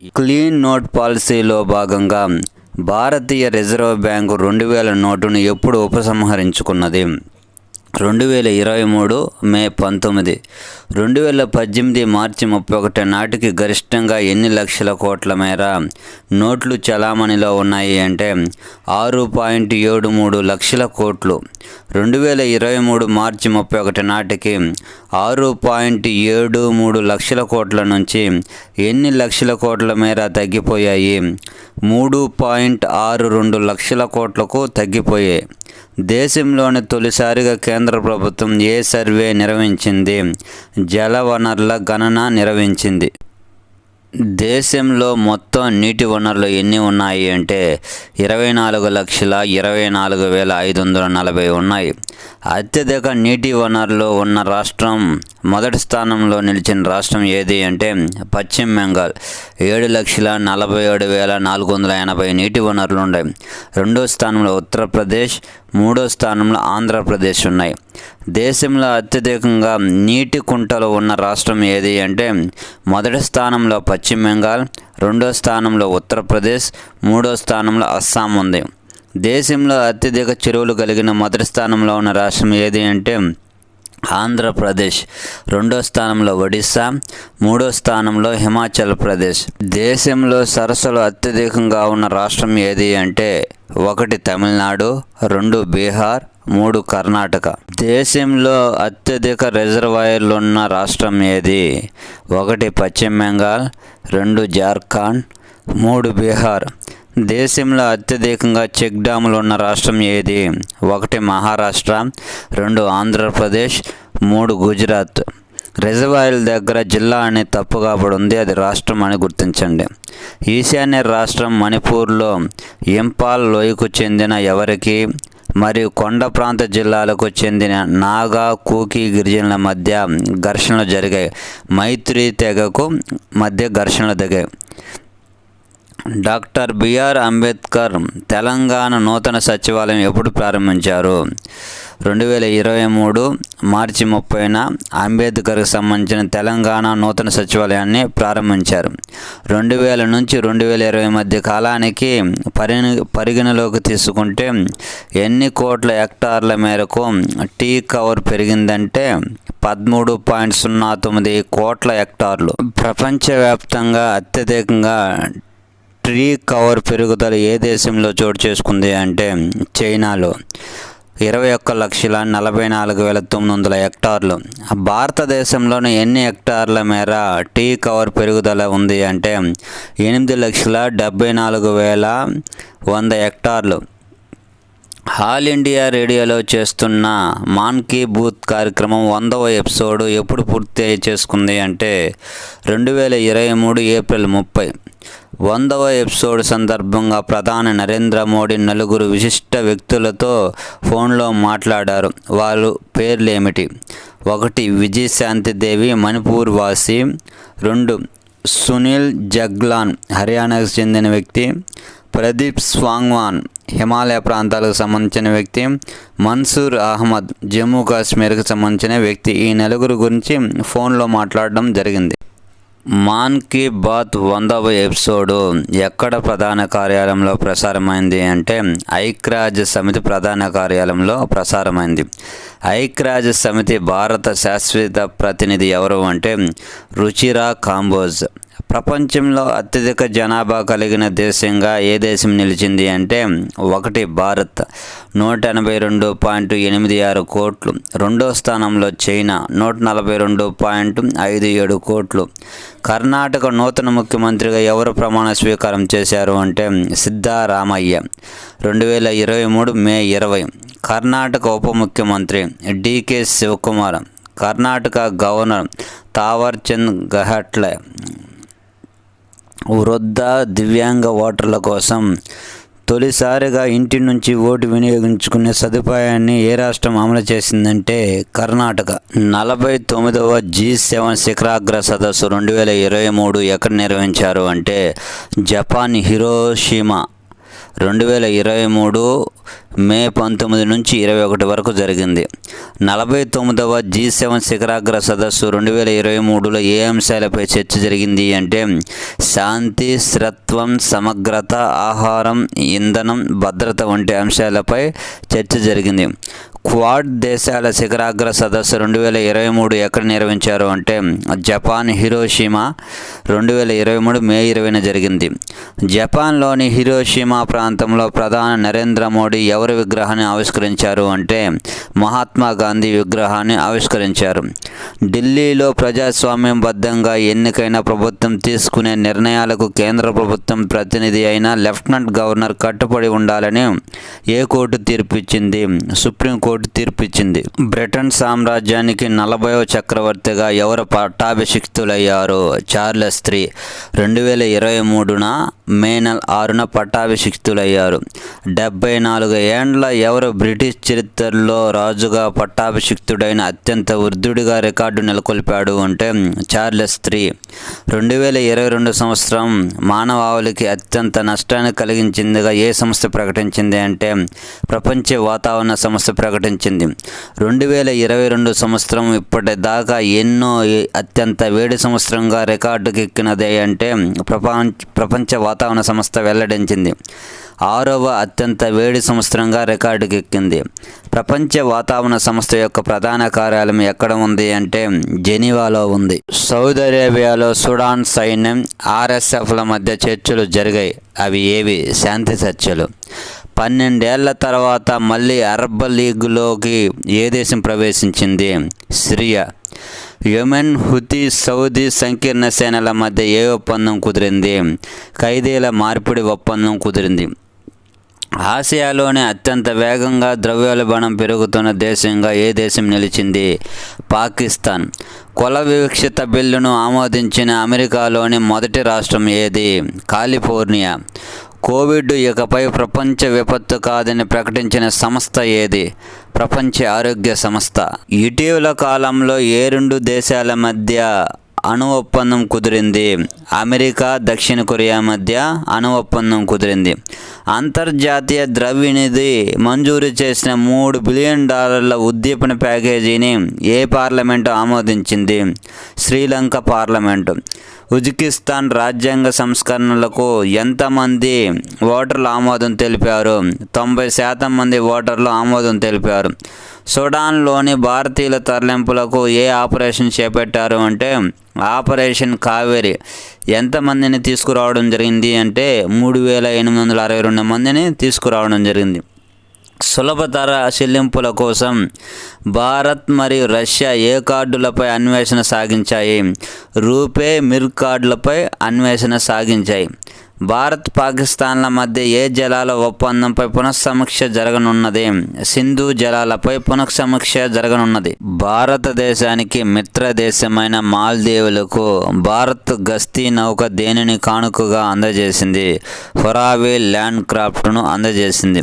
Clean note పాలసీలో భాగంగా భారతీయ reserve bank 2000 నోటును ఎప్పుడు ఉపసంహరించుకున్నది? 2023 మే 19, 2018 మార్చి 31 నాటికి గరిష్టంగా ఎన్ని లక్షల కోట్ల మేర నోట్లు చలామణిలో ఉన్నాయి అంటే 6.73 లక్షల కోట్లు. 2023 మార్చి 31 నాటికి 6.73 లక్షల కోట్ల నుంచి ఎన్ని లక్షల కోట్ల మేర తగ్గిపోయాయి? 3.62 లక్షల కోట్లకు తగ్గిపోయాయి. దేశంలోని తొలిసారిగా కేంద్ర ప్రభుత్వం ఏ సర్వే నిర్వహించింది? జలవనరుల గణన నిర్వహించింది. దేశంలో మొత్తం నీటి వనరులు ఎన్ని ఉన్నాయి అంటే 24,24,540 ఉన్నాయి. అత్యధిక నీటి వనరులు ఉన్న రాష్ట్రం, మొదటి స్థానంలో నిలిచిన రాష్ట్రం ఏది అంటే పశ్చిమ బెంగాల్. 7,47,480 నీటి వనరులు ఉన్నాయి. రెండో స్థానంలో ఉత్తరప్రదేశ్, మూడో స్థానంలో ఆంధ్రప్రదేశ్ ఉన్నాయి. దేశంలో అత్యధికంగా నీటి కుంటలు ఉన్న రాష్ట్రం ఏది అంటే మొదటి స్థానంలో పశ్చిమ బెంగాల్, రెండో స్థానంలో ఉత్తరప్రదేశ్, మూడో స్థానంలో అస్సాం ఉంది. దేశంలో అత్యధిక చెరువులు కలిగిన మొదటి స్థానంలో ఉన్న రాష్ట్రం ఏది అంటే ఆంధ్రప్రదేశ్, రెండో స్థానంలో ఒడిస్సా, మూడో స్థానంలో హిమాచల్ ప్రదేశ్. దేశంలో సరస్సులు అత్యధికంగా ఉన్న రాష్ట్రం ఏది అంటే 1 తమిళనాడు, 2 బీహార్, 3 కర్ణాటక. దేశంలో అత్యధిక రిజర్వాయర్లు ఉన్న రాష్ట్రం ఏది? 1 పశ్చిమ బెంగాల్, 2 జార్ఖండ్, 3 బీహార్. దేశంలో అత్యధికంగా చెక్ డ్యాములు ఉన్న రాష్ట్రం ఏది? 1 మహారాష్ట్ర, 2 ఆంధ్రప్రదేశ్, 3 గుజరాత్. రిజర్వాయర్ల దగ్గర జిల్లా అనే తప్పుగా పడింది, అది రాష్ట్రం అని గుర్తించండి. ఈశాన్య రాష్ట్రం మణిపూర్లో ఇంపాల్ లోయకు చెందిన ఎవరికి మరియు కొండ ప్రాంత జిల్లాలకు చెందిన నాగా, కూకీ గిరిజనుల మధ్య ఘర్షణలు జరిగాయి. మైత్రి తెగకు మధ్య ఘర్షణలు జరిగాయి. డాక్టర్ బిఆర్ అంబేద్కర్ తెలంగాణ నూతన సచివాలయం ఎప్పుడు ప్రారంభించారు? 2023 మార్చి 30న అంబేద్కర్కి సంబంధించిన తెలంగాణ నూతన సచివాలయాన్ని ప్రారంభించారు. 2000 నుంచి 2020 మధ్య కాలానికి పరిగణలోకి తీసుకుంటే ఎన్ని కోట్ల హెక్టార్ల మేరకు టీ కవర్ పెరిగిందంటే 13.09 కోట్ల హెక్టార్లు. ప్రపంచవ్యాప్తంగా అత్యధికంగా ట్రీ కవర్ పెరుగుదల ఏ దేశంలో చోటు చేసుకుంది అంటే చైనాలో 21,44,900 హెక్టార్లు. భారతదేశంలోని ఎన్ని హెక్టార్ల మేర టీ కవర్ పెరుగుదల ఉంది అంటే 8,74,100 హెక్టార్లు. ఆల్ ఇండియా రేడియోలో చేస్తున్న మాన్ కీ బూత్ కార్యక్రమం 100వ ఎపిసోడ్ ఎప్పుడు పూర్తి చేసుకుంది అంటే 2023 ఏప్రిల్ 30. 100వ ఎపిసోడ్ సందర్భంగా ప్రధాని నరేంద్ర మోడీ 4 విశిష్ట వ్యక్తులతో ఫోన్లో మాట్లాడారు. వాళ్ళ పేర్లు ఏమిటి? 1 విజయశాంతిదేవి, మణిపూర్ వాసి. 2 సునీల్ జగ్లాన్, హర్యానాకు చెందిన వ్యక్తి. ప్రదీప్ స్వాంగ్వాన్, హిమాలయ ప్రాంతాలకు సంబంధించిన వ్యక్తి. మన్సూర్ అహ్మద్, జమ్మూ కాశ్మీర్కి సంబంధించిన వ్యక్తి. ఈ 4 గురించి ఫోన్లో మాట్లాడడం జరిగింది. మాన్ కీ బాత్ 100వ ఎపిసోడు ఎక్కడ ప్రధాన కార్యాలయంలో ప్రసారమైంది అంటే ఐక్యరాజ్య సమితి ప్రధాన కార్యాలయంలో ప్రసారమైంది. ఐక్యరాజ్య సమితి భారత శాశ్వత ప్రతినిధి ఎవరు అంటే రుచిరా కాంబోజ్. ప్రపంచంలో అత్యధిక జనాభా కలిగిన దేశంగా ఏ దేశం నిలిచింది అంటే 1 భారత్, 182.86 కోట్లు. రెండో స్థానంలో చైనా, 142.57 కోట్లు. కర్ణాటక నూతన ముఖ్యమంత్రిగా ఎవరు ప్రమాణ స్వీకారం చేశారు అంటే సిద్ధరామయ్య. 2023 మే 20. కర్ణాటక ఉప ముఖ్యమంత్రి డికే శివకుమార్. కర్ణాటక గవర్నర్ తావర్చంద్ గెహ్లోట్. వృద్ధ, దివ్యాంగ ఓటర్ల కోసం తొలిసారిగా ఇంటి నుంచి ఓటు వినియోగించుకునే సదుపాయాన్ని ఏ రాష్ట్రం అమలు చేసిందంటే కర్ణాటక. 49వ G7 శిఖరాగ్ర సదస్సు 2023 ఎక్కడ నిర్వహించారు అంటే జపాన్ హిరోషిమా. 2023 మే 19 నుంచి 21 వరకు జరిగింది. 49వ G7 శిఖరాగ్ర సదస్సు 2023లో ఏ అంశాలపై చర్చ జరిగింది అంటే శాంతి, స్థిరత్వం, సమగ్రత, ఆహారం, ఇంధనం, భద్రత వంటి అంశాలపై చర్చ జరిగింది. క్వాడ్ దేశాల శిఖరాగ్ర సదస్సు 2023 ఎక్కడ నిర్వహించారు అంటే జపాన్ హిరోషిమా 2023 మే 20న జరిగింది. జపాన్లోని హిరోషిమా ప్రాంతంలో ప్రధాని నరేంద్ర మోడీ ఎవరి విగ్రహాన్ని ఆవిష్కరించారు అంటే మహాత్మా గాంధీ విగ్రహాన్ని ఆవిష్కరించారు. ఢిల్లీలో ప్రజాస్వామ్యబద్ధంగా ఎన్నికైన ప్రభుత్వం తీసుకునే నిర్ణయాలకు కేంద్ర ప్రభుత్వం ప్రతినిధి అయిన లెఫ్టినెంట్ గవర్నర్ కట్టుబడి ఉండాలని ఏ కోర్టు తీర్పిచ్చింది? సుప్రీంకోర్టు తీర్పిచ్చింది. బ్రిటన్ సామ్రాజ్యానికి 40వ చక్రవర్తిగా ఎవరు పట్టాభిషిక్తులయ్యారు? చార్లెస్ III 2023 మే 6న పట్టాభిషిక్తులయ్యారు. 74 ఏండ్ల ఎవరు బ్రిటిష్ చరిత్రలో రాజుగా పట్టాభిషిక్తుడైన అత్యంత వృద్ధుడిగా రికార్డు నెలకొల్పాడు అంటే చార్లెస్ III. 2022 సంవత్సరం మానవాళికి అత్యంత నష్టాన్ని కలిగించిందిగా ఏ సంస్థ ప్రకటించింది అంటే ప్రపంచ వాతావరణ సంస్థ ప్రకటించింది. 2022 సంవత్సరం ఇప్పటిదాకా ఎన్నో అత్యంత వేడి సంవత్సరంగా రికార్డుకెక్కినదే అంటే ప్రపంచ వాతావరణ సంస్థ వెల్లడించింది. 6వ అత్యంత వేడి సంవత్సరంగా రికార్డుకెక్కింది. ప్రపంచ వాతావరణ సంస్థ యొక్క ప్రధాన కార్యాలయం ఎక్కడ ఉంది అంటే జెనీవాలో ఉంది. సౌదీ అరేబియాలో సుడాన్ సైన్యం RSFల మధ్య చర్చలు జరిగాయి. అవి ఏవి? శాంతి చర్చలు. 12 ఏళ్ల తర్వాత మళ్ళీ అరబ్ లీగ్లోకి ఏ దేశం ప్రవేశించింది? సిరియా. యెమెన్ హుతీ సౌదీ సంకీర్ణ సేనల మధ్య ఏ ఒప్పందం కుదిరింది? ఖైదీల మార్పిడి ఒప్పందం కుదిరింది. ఆసియాలోనే అత్యంత వేగంగా ద్రవ్యోల్బణం పెరుగుతున్న దేశంగా ఏ దేశం నిలిచింది? పాకిస్తాన్. కుల వివక్షిత బిల్లును ఆమోదించిన అమెరికాలోని మొదటి రాష్ట్రం ఏది? కాలిఫోర్నియా. కోవిడ్ ఇకపై ప్రపంచ విపత్తు కాదని ప్రకటించిన సంస్థ ఏది? ప్రపంచ ఆరోగ్య సంస్థ. ఇటీవల కాలంలో ఏ 2 దేశాల మధ్య అణు ఒప్పందం కుదిరింది? అమెరికా, దక్షిణ కొరియా మధ్య అణు ఒప్పందం కుదిరింది. అంతర్జాతీయ ద్రవ్యనిధి మంజూరు చేసిన $3 బిలియన్ ఉద్దీపన ప్యాకేజీని ఏ పార్లమెంటు ఆమోదించింది? శ్రీలంక పార్లమెంటు. ఉజ్బెకిస్తాన్ రాజ్యాంగ సంస్కరణలకు ఎంతమంది ఓటర్లు ఆమోదం తెలిపారు? 90% మంది ఓటర్లు ఆమోదం తెలిపారు. సుడాన్లోని భారతీయుల తరలింపులకు ఏ ఆపరేషన్ చేపట్టారు అంటే ఆపరేషన్ కావేరి. ఎంతమందిని తీసుకురావడం జరిగింది అంటే 3862 మందిని తీసుకురావడం జరిగింది. సులభతర చెల్లింపుల కోసం భారత్ మరియు రష్యా ఏ కార్డులపై అన్వేషణ సాగించాయి? రూపే, మిర్ కార్డులపై అన్వేషణ సాగించాయి. భారత్, పాకిస్తాన్ల మధ్య ఏ జలాల ఒప్పందంపై పునఃసమీక్ష జరగనున్నది? సింధు జలాలపై పునఃసమీక్ష జరగనున్నది. భారతదేశానికి మిత్ర దేశమైన మాల్దీవులకు భారత్ గస్తీ నౌక దేనిని కానుకగా అందజేసింది? హురావీ ల్యాండ్ క్రాఫ్ట్ను అందజేసింది.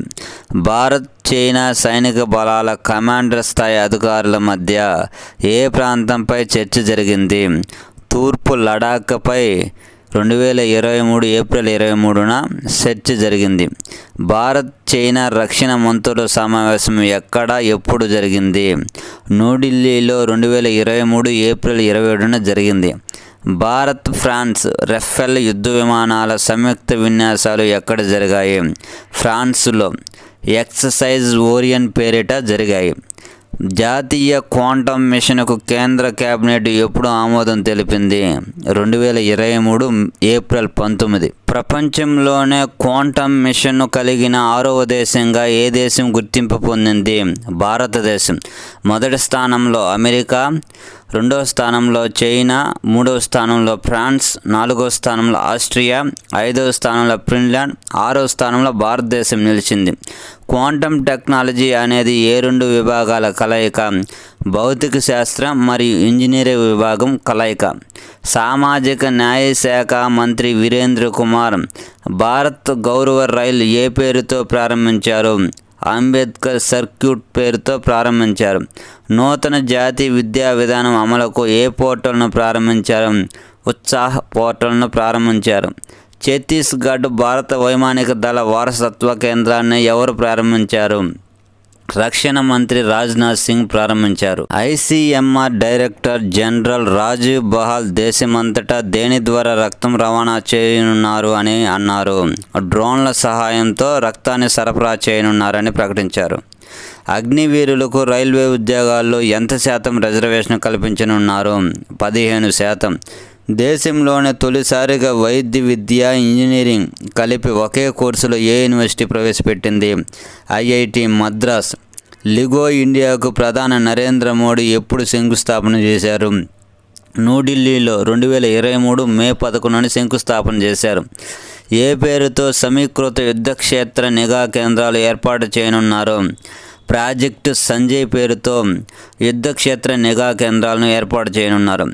భారత్, చైనా సైనిక బలాల కమాండర్ స్థాయి అధికారుల మధ్య ఏ ప్రాంతంపై చర్చ జరిగింది? తూర్పు లడాఖ్పై 2023 ఏప్రిల్ 23న చర్చ జరిగింది. భారత్, చైనా రక్షణ మంత్రుల సమావేశం ఎక్కడ, ఎప్పుడు జరిగింది? న్యూఢిల్లీలో 2023 ఏప్రిల్ 27న జరిగింది. భారత్, ఫ్రాన్స్ రఫేల్ యుద్ధ విమానాల సంయుక్త విన్యాసాలు ఎక్కడ జరిగాయి? ఫ్రాన్స్లో ఎక్సర్సైజ్ ఓరియన్ పేరిట జరిగాయి. జాతీయ క్వాంటమ్ మిషన్కు కేంద్ర కేబినెట్ ఎప్పుడు ఆమోదం తెలిపింది? 2023 ఏప్రిల్ 19. ప్రపంచంలోనే క్వాంటమ్ మిషన్ను కలిగిన 6వ దేశంగా ఏ దేశం గుర్తింపు పొందింది? భారతదేశం. మొదటి స్థానంలో అమెరికా, 2వ స్థానంలో చైనా, 3వ స్థానంలో ఫ్రాన్స్, 4వ స్థానంలో ఆస్ట్రియా, 5వ స్థానంలో ఫిన్లాండ్, 6వ స్థానంలో భారతదేశం నిలిచింది. క్వాంటమ్ టెక్నాలజీ అనేది ఏ 2 విభాగాల కలయిక? భౌతిక శాస్త్రం మరియు ఇంజనీరింగ్ విభాగం కలయిక. సామాజిక న్యాయ శాఖ మంత్రి వీరేంద్ర కుమార్ భారత్ గౌరవ రైలు ఏ పేరుతో ప్రారంభించారు? అంబేద్కర్ సర్క్యూట్ పేరుతో ప్రారంభించారు. నూతన జాతీయ విద్యా విధానం అమలుకు ఏ పోర్టల్ను ప్రారంభించారు? ఉత్సాహ్ పోర్టల్ను ప్రారంభించారు. ఛత్తీస్గఢ్ భారత వైమానిక దళ వారసత్వ కేంద్రాన్ని ఎవరు ప్రారంభించారు? రక్షణ మంత్రి రాజ్నాథ్ సింగ్ ప్రారంభించారు. ఐసీఎంఆర్ డైరెక్టర్ జనరల్ రాజీవ్ బహాల్ దేశమంతటా దేని ద్వారా రక్తం రవాణా చేయనున్నారు అని అన్నారు. డ్రోన్ల సహాయంతో రక్తాన్ని సరఫరా చేయనున్నారని ప్రకటించారు. అగ్నివీరులకు రైల్వే ఉద్యోగాల్లో ఎంత శాతం రిజర్వేషన్ కల్పించనున్నారు? 15%. దేశంలోనే తొలిసారిగా వైద్య విద్య, ఇంజనీరింగ్ కలిపి ఒకే కోర్సులో ఏ యూనివర్సిటీ ప్రవేశపెట్టింది? ఐఐటి మద్రాస్. లిగో ఇండియాకు ప్రధాని నరేంద్ర మోడీ ఎప్పుడు శంకుస్థాపన చేశారు? న్యూఢిల్లీలో 2023 మే 11 శంకుస్థాపన చేశారు. ఏ పేరుతో సమీకృత యుద్ధక్షేత్ర నిఘా కేంద్రాలు ఏర్పాటు చేయనున్నారు? ప్రాజెక్టు సంజయ్ పేరుతో యుద్ధక్షేత్ర నిఘా కేంద్రాలను ఏర్పాటు చేయనున్నారు.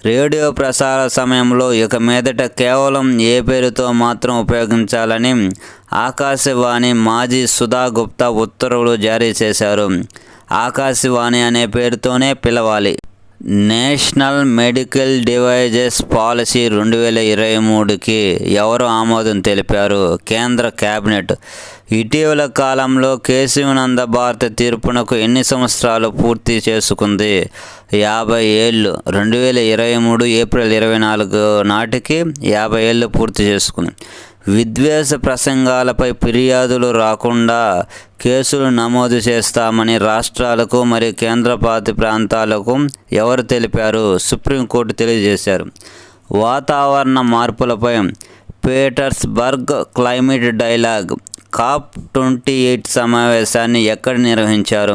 రేడియో ప్రసార సమయంలో ఇక మీదట కేవలం ఏ పేరుతో మాత్రం ఉపయోగించాలని ఆకాశవాణి మాజీ సుధా గుప్తా ఉత్తర్వులు జారీ చేశారు. ఆకాశవాణి అనే పేరుతోనే పిలవాలి. నేషనల్ మెడికల్ డివైజెస్ పాలసీ 2023కి ఎవరు ఆమోదం తెలిపారు? కేంద్ర కేబినెట్. ఇటీవల కాలంలో కేశవానంద భారత తీర్పునకు ఎన్ని సంవత్సరాలు పూర్తి చేసుకుంది? 50 ఏళ్ళు. 2023 ఏప్రిల్ 24 నాటికి 50 ఏళ్ళు పూర్తి చేసుకుంది. విద్వేష ప్రసంగాలపై ఫిర్యాదులు రాకుండా కేసులు నమోదు చేస్తామని రాష్ట్రాలకు మరియు కేంద్రపాలిత ప్రాంతాలకు ఎవరు తెలిపారు? సుప్రీంకోర్టు తెలియజేశారు. వాతావరణ మార్పులపై పీటర్స్బర్గ్ క్లైమేట్ డైలాగ్ COP28 సమావేశాన్ని ఎక్కడ నిర్వహించారు?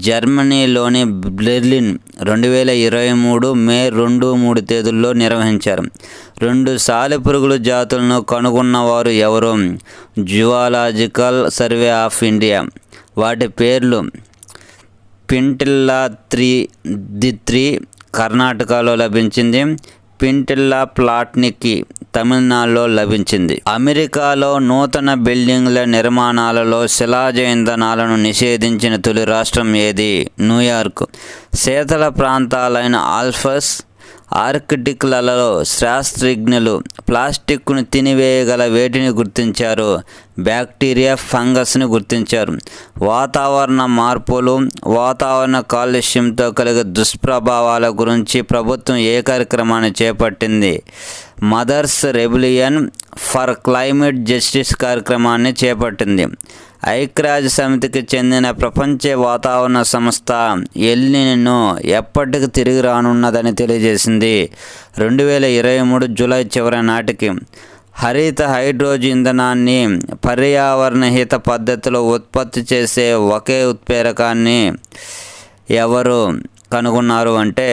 జర్మనీలోని బెర్లిన్. 2023 మే 2-3 తేదీల్లో నిర్వహించారు. 2 సాలెపురుగుల జాతులను కనుగొన్నవారు ఎవరు? Zoological survey of India. వాటి పేర్లు: పింటిల్లా త్రీ కర్ణాటకలో లభించింది, పింటిల్లా ప్లాట్నికి తమిళనాడులో లభించింది. అమెరికాలో నూతన బిల్డింగ్ల నిర్మాణాలలో శిలాజ ఇంధనాలను నిషేధించిన తొలి రాష్ట్రం ఏది? న్యూయార్క్. శీతల ప్రాంతాలైన ఆల్ప్స్, ఆర్కిటిక్లలో శాస్త్రజ్ఞులు ప్లాస్టిక్ను తినివేయగల వేటిని గుర్తించారు? బ్యాక్టీరియా, ఫంగస్ని గుర్తించారు. వాతావరణ మార్పులు, వాతావరణ కాలుష్యంతో కలిగే దుష్ప్రభావాల గురించి ప్రభుత్వం ఏ కార్యక్రమాన్ని చేపట్టింది? Mothers rebellion for climate justice కార్యక్రమాన్ని చేపట్టింది. ఐక్యరాజ్య సమితికి చెందిన ప్రపంచ వాతావరణ సంస్థ ఎల్ నినో ఎప్పటికి తిరిగి రానున్నదని తెలియజేసింది. 2023 జూలై చివరి నాటికి. హరిత హైడ్రోజన్ ఇంధనాన్ని పర్యావరణ హిత పద్ధతిలో ఉత్పత్తి చేసే ఒకే ఉత్ప్రేరకాన్ని ఎవరు కనుగొన్నారు అంటే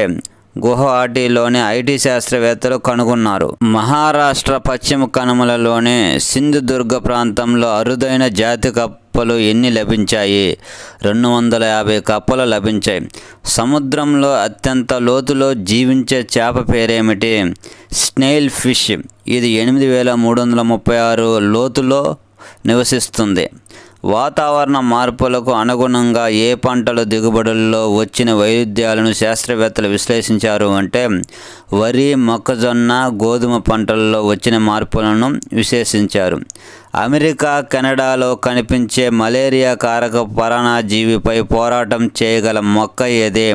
గువాహటిలోని ఐటీ శాస్త్రవేత్తలు కనుగొన్నారు. మహారాష్ట్ర పశ్చిమ కనుమలలోని సింధుదుర్గ ప్రాంతంలో అరుదైన జాతి కప్పలు ఎన్ని లభించాయి? 250 కప్పలు లభించాయి. సముద్రంలో అత్యంత లోతులో జీవించే చేప పేరేమిటి? Snail fish. ఇది 8336 లోతులో నివసిస్తుంది. వాతావరణ మార్పులకు అనుగుణంగా ఏ పంటల దిగుబడుల్లో వచ్చిన వైవిధ్యాలను శాస్త్రవేత్తలు విశ్లేషించారు అంటే వరి, మొక్కజొన్న, గోధుమ పంటల్లో వచ్చిన మార్పులను విశ్లేషించారు. అమెరికా, కెనడాలో కనిపించే మలేరియా కారక పరాన్నజీవిపై పోరాటం చేయగల మొక్క ఏది?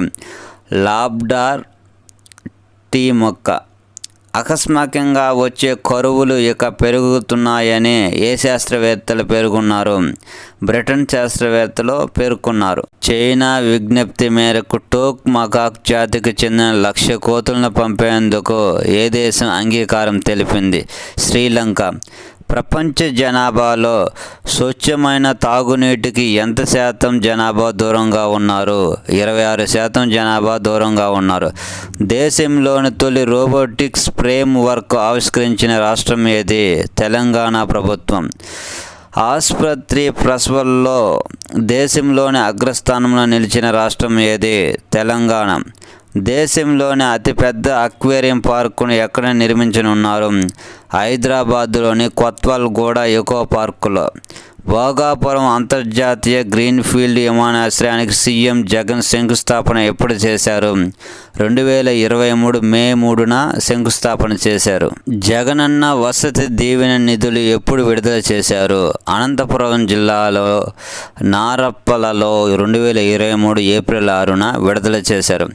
లాబ్డార్ టీ మొక్క. ఆకస్మికంగా వచ్చే కరువులు ఇక పెరుగుతున్నాయని ఏ శాస్త్రవేత్తలు పేర్కొన్నారు? బ్రిటన్ శాస్త్రవేత్తలు పేర్కొన్నారు. చైనా విజ్ఞప్తి మేరకు టోక్ మకాక్ జాతికి చెందిన 1,00,000 కోతులను పంపేందుకు ఏ దేశం అంగీకారం తెలిపింది? శ్రీలంక. ప్రపంచ జనాభాలో స్వచ్ఛమైన తాగునీటికి ఎంత శాతం జనాభా దూరంగా ఉన్నారు? 26% జనాభా దూరంగా ఉన్నారు. దేశంలోని తొలి రోబోటిక్స్ ఫ్రేమ్ వర్క్ ఆవిష్కరించిన రాష్ట్రం ఏది? తెలంగాణ ప్రభుత్వం. ఆసుపత్రి ప్రసవాల్లో దేశంలోని అగ్రస్థానంలో నిలిచిన రాష్ట్రం ఏది? తెలంగాణ. దేశంలోని అతిపెద్ద అక్వేరియం పార్కును ఎక్కడ నిర్మించనున్నారు? హైదరాబాద్లోని కొత్వాల్ గూడ ఎకో పార్కులో. భోగాపురం అంతర్జాతీయ గ్రీన్ఫీల్డ్ విమానాశ్రయానికి సీఎం జగన్ శంకుస్థాపన ఎప్పుడు చేశారు? 2023 మే 3న శంకుస్థాపన చేశారు. జగనన్న వసతి దీవెన నిధులు ఎప్పుడు విడుదల చేశారు? అనంతపురం జిల్లాలో నారప్పలలో 2023 ఏప్రిల్ 6న విడుదల చేశారు.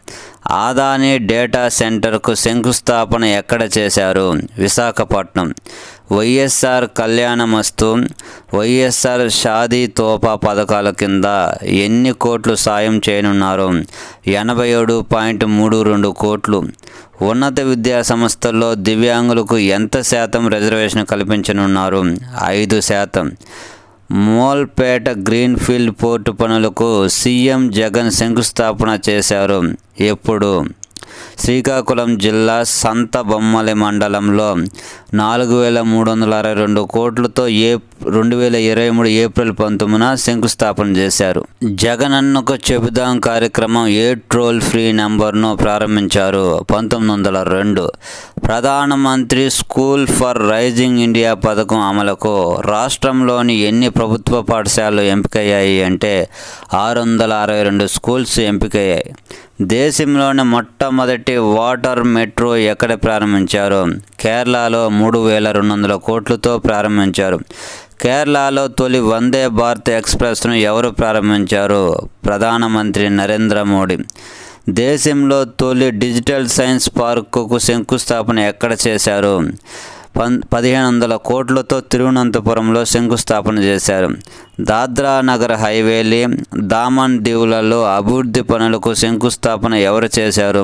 ఆదాని డేటా సెంటర్కు శంకుస్థాపన ఎక్కడ చేశారు? విశాఖపట్నం. వైఎస్ఆర్ కళ్యాణమస్తు, వైఎస్ఆర్ షాదీ తోఫా పథకాల కింద ఎన్ని కోట్లు సాయం చేయనున్నారు? 87.32 కోట్లు. ఉన్నత విద్యా సంస్థల్లో దివ్యాంగులకు ఎంత శాతం రిజర్వేషన్ కల్పించనున్నారు? 5%. మోల్పేట గ్రీన్ఫీల్డ్ పోర్టు పనులకు సీఎం జగన్ శంకుస్థాపన చేశారు. ఎప్పుడు? శ్రీకాకుళం జిల్లా సంతబొమ్మలి మండలంలో 4,362 కోట్లతో 2023 ఏప్రిల్ 19న శంకుస్థాపన చేశారు. జగనన్నకు చెబుదాం కార్యక్రమం ఏ టోల్ ఫ్రీ నెంబర్ను ప్రారంభించారు? 1902. ప్రధానమంత్రి స్కూల్ ఫర్ రైజింగ్ ఇండియా పథకం అమలుకు రాష్ట్రంలోని ఎన్ని ప్రభుత్వ పాఠశాలలు ఎంపికయ్యాయి అంటే 662 స్కూల్స్ ఎంపికయ్యాయి. దేశంలోని మొట్టమొదటి వాటర్ మెట్రో ఎక్కడ ప్రారంభించారు? కేరళలో 3,200 కోట్లతో ప్రారంభించారు. కేరళలో తొలి వందే భారత్ ఎక్స్ప్రెస్ను ఎవరు ప్రారంభించారు? ప్రధానమంత్రి నరేంద్ర మోడీ. దేశంలో తొలి డిజిటల్ సైన్స్ పార్కుకు శంకుస్థాపన ఎక్కడ చేశారు? 1,500 కోట్లతో తిరువనంతపురంలో శంకుస్థాపన చేశారు. దాద్రా నగర్ హైవేలి, దామన్ దీవులలో అభివృద్ధి పనులకు శంకుస్థాపన ఎవరు చేశారు?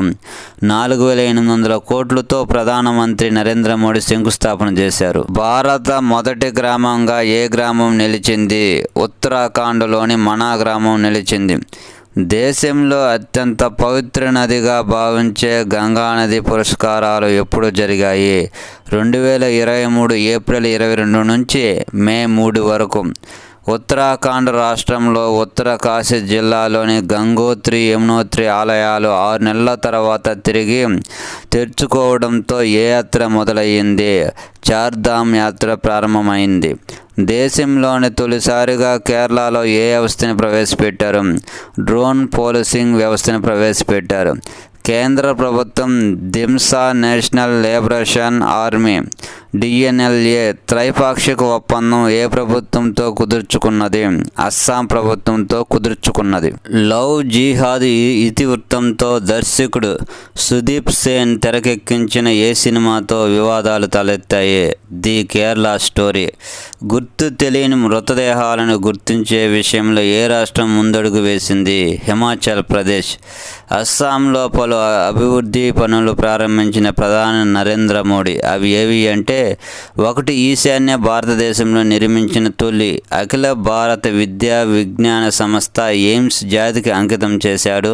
4,800 కోట్లతో ప్రధానమంత్రి నరేంద్ర మోడీ శంకుస్థాపన చేశారు. భారత మొదటి గ్రామంగా ఏ గ్రామం నిలిచింది? ఉత్తరాఖండ్లోని మనా గ్రామం నిలిచింది. దేశంలో అత్యంత పవిత్ర నదిగా భావించే గంగానది పురస్కారాలు ఎప్పుడు జరిగాయి? 2023 ఏప్రిల్ 22 నుంచి మే 3 వరకు. ఉత్తరాఖండ్ రాష్ట్రంలో ఉత్తరకాశీ జిల్లాలోని గంగోత్రి, యమునోత్రి ఆలయాలు 6 నెలల తర్వాత తిరిగి తెరుచుకోవడంతో ఏ యాత్ర మొదలయ్యింది? చార్ధామ్ యాత్ర ప్రారంభమైంది. దేశంలోని తొలిసారిగా కేరళలో ఏ వ్యవస్థను ప్రవేశపెట్టారు? డ్రోన్ పోలీసింగ్ వ్యవస్థను ప్రవేశపెట్టారు. కేంద్ర ప్రభుత్వం దింసా నేషనల్ లిబరేషన్ ఆర్మీ డిఎన్ఎల్ఏ త్రైపాక్షిక ఒప్పందం ఏ ప్రభుత్వంతో కుదుర్చుకున్నది? అస్సాం ప్రభుత్వంతో కుదుర్చుకున్నది. లవ్ జిహాద్ ఇతివృత్తంతో దర్శకుడు సుదీప్ సేన్ తెరకెక్కించిన ఏ సినిమాతో వివాదాలు తలెత్తాయి? The Kerala story. గుర్తు తెలియని మృతదేహాలను గుర్తించే విషయంలో ఏ రాష్ట్రం ముందడుగు వేసింది? హిమాచల్ ప్రదేశ్. అస్సాంలో పలు అభివృద్ధి పనులు ప్రారంభించిన ప్రధాని నరేంద్ర మోడీ. అవి ఏవి అంటే 1. ఈశాన్య భారతదేశంలో నిర్మించిన తొలి అఖిల భారత విద్యా విజ్ఞాన సంస్థ ఎయిమ్స్ జాతికి అంకితం చేశాడు.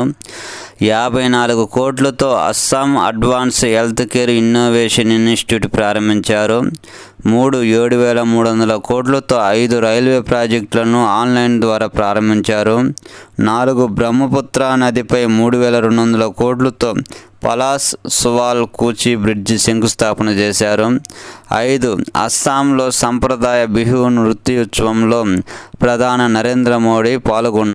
54 కోట్లతో Assam advance health care innovation institute ప్రారంభించారు. 7,300 కోట్లతో 5 రైల్వే ప్రాజెక్టులను ఆన్లైన్ ద్వారా ప్రారంభించారు. 4 బ్రహ్మపుత్ర నదిపై 3,200 కోట్లతో పలాస్ సువాల్ కూచి బ్రిడ్జి శంకుస్థాపన చేశారు. 5 అస్సాంలో సంప్రదాయ బిహు నృత్యోత్సవంలో ప్రధాని నరేంద్ర మోడీ పాల్గొన్నారు.